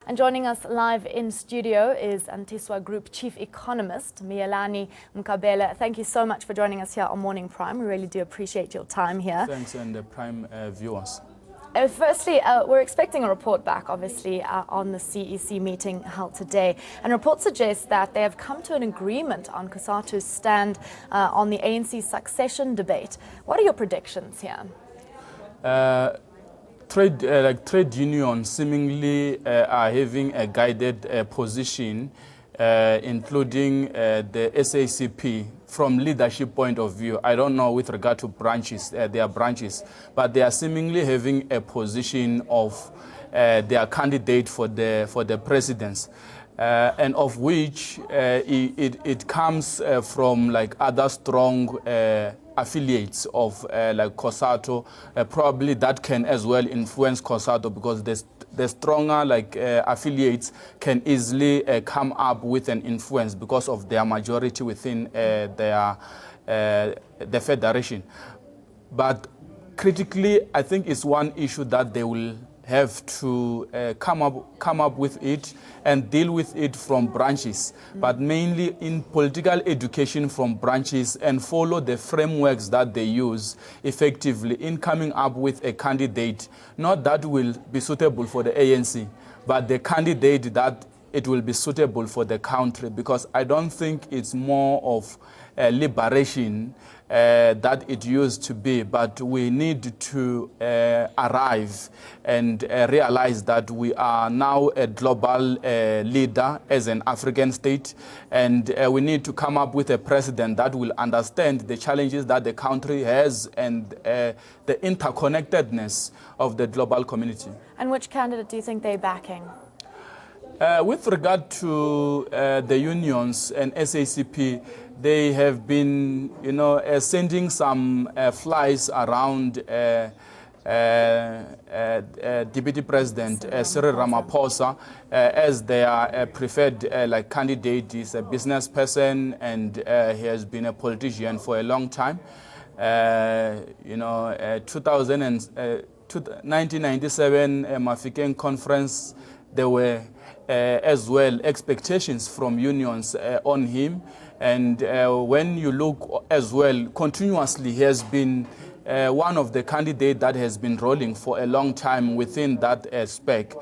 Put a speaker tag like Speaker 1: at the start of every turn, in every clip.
Speaker 1: And joining us live in studio is Antiswa Group Chief Economist, Miyelani Mkhabela. Thank you so much for joining us here on Morning Prime. We really do appreciate your time here.
Speaker 2: Thanks, and the Prime viewers.
Speaker 1: Firstly, we're expecting a report back, obviously, on the CEC meeting held today. And reports suggest that they have come to an agreement on Cosatu's stand on the ANC succession debate. What are your predictions here?
Speaker 2: Trade unions seemingly are having a guided position, including the SACP, from leadership point of view. I don't know with regard to branches, their branches, but they are seemingly having a position of their candidate for the presidency, and of which it comes from like other strong affiliates of like Cosatu, probably that can as well influence Cosatu, because the stronger like affiliates can easily come up with an influence because of their majority within the federation. But critically, I think it's one issue that they will have to come up with it and deal with it from branches, but mainly in political education from branches, and follow the frameworks that they use effectively in coming up with a candidate, not that will be suitable for the ANC, but the candidate that it will be suitable for the country, because I don't think it's more of liberation that it used to be, but we need to arrive and realize that we are now a global leader as an African state, and we need to come up with a president that will understand the challenges that the country has and the interconnectedness of the global community. And
Speaker 1: which candidate do you think they're backing?
Speaker 2: With regard to the unions and SACP, they have been, sending some flies around Deputy President Cyril Ramaphosa as their preferred candidate. He's a business person, and he has been a politician for a long time. 1997 Mafikeng conference, there were as well expectations from unions on him, and when you look as well, continuously he has been one of the candidates that has been rolling for a long time within that spec.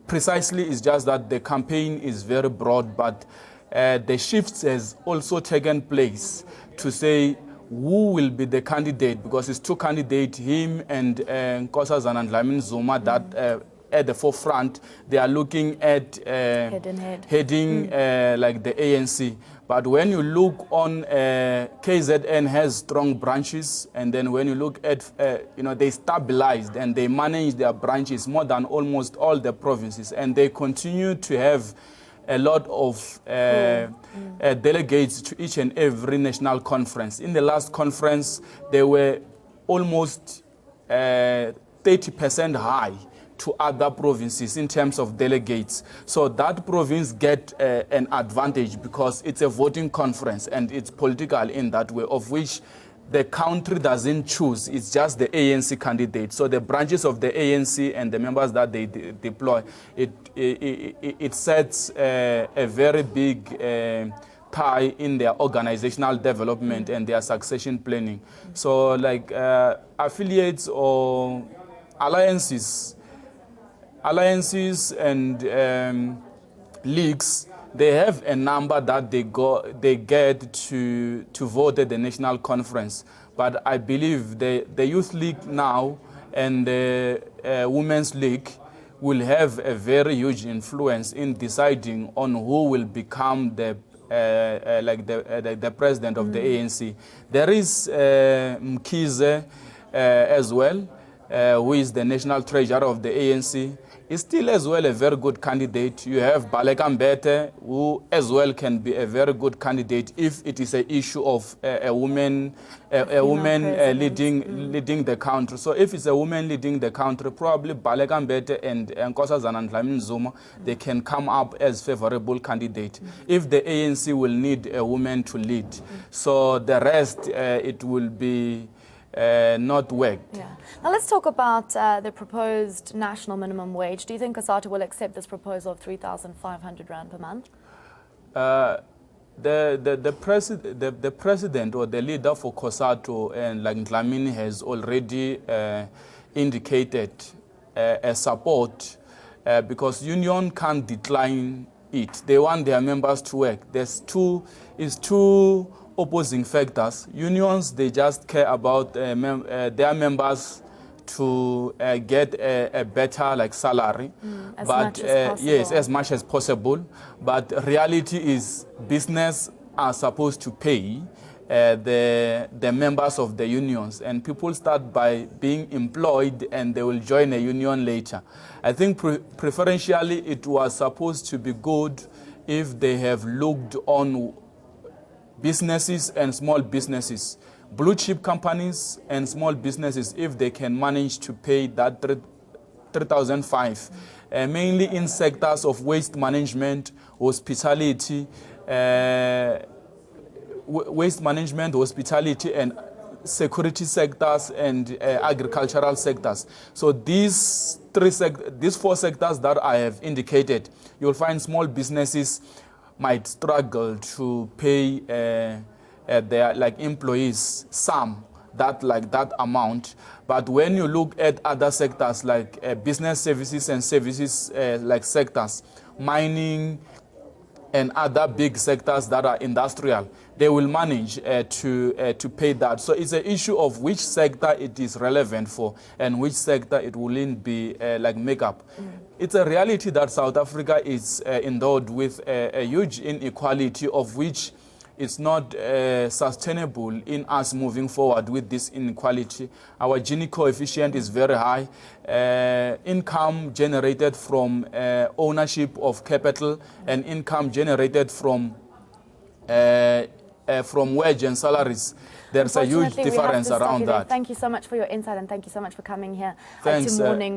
Speaker 2: Precisely, it's just that the campaign is very broad, but the shifts has also taken place to say who will be the candidate, because it's two candidates, him and Nkosazana Dlamini Zuma, that at the forefront, they are looking at heading like the ANC. But when you look on, KZN has strong branches, and then when you look at, they stabilized and they manage their branches more than almost all the provinces, and they continue to have a lot of delegates to each and every national conference. In the last conference, they were almost 30% high to other provinces in terms of delegates. So that province get an advantage because it's a voting conference and it's political in that way, of which the country doesn't choose. It's just the ANC candidate. So the branches of the ANC and the members that they deploy, it sets a very big tie in their organizational development and their succession planning. So like affiliates or alliances and leagues, they have a number that they get to vote at the national conference. But I believe the Youth League now and the Women's League will have a very huge influence in deciding on who will become the president of the ANC. There is Mkhize as well, who is the national treasurer of the ANC. Is still as well a very good candidate. You have Baleka Mbete, who as well can be a very good candidate if it is an issue of a woman leading the country. So if it's a woman leading the country, probably Baleka Mbete and Nkosazana Dlamini Zuma, they can come up as favorable candidate. If the ANC will need a woman to lead. So the rest, it will be not worked.
Speaker 1: Yeah. Now let's talk about the proposed national minimum wage. Do you think Cosatu will accept this proposal of 3,500 Rand per month?
Speaker 2: The president or the leader for Cosatu and like Dlamini has already indicated a support because union can't decline it. They want their members to work. There's two opposing factors. Unions, they just care about their members to get a better like salary,
Speaker 1: much as possible.
Speaker 2: Yes, as much as possible. But reality is business are supposed to pay the members of the unions, and people start by being employed and they will join a union later. I think preferentially it was supposed to be good if they have looked on businesses and small businesses, blue chip companies and small businesses, if they can manage to pay that 3,500, mainly in sectors of waste management, hospitality, and security sectors and agricultural sectors. So these four sectors that I have indicated, you'll find small businesses might struggle to pay their like employees that amount. But when you look at other sectors like business services and services like sectors, mining and other big sectors that are industrial, they will manage to pay that. So it's an issue of which sector it is relevant for and which sector it will be like make up. It's a reality that South Africa is endowed with a huge inequality, of which it's not sustainable in us moving forward with this inequality. Our Gini coefficient is very high. Income generated from ownership of capital and income generated from wage and salaries, there's a huge difference around that.
Speaker 1: Thank you so much for your insight, and thank you so much for coming here
Speaker 2: Thanks,
Speaker 1: to Morning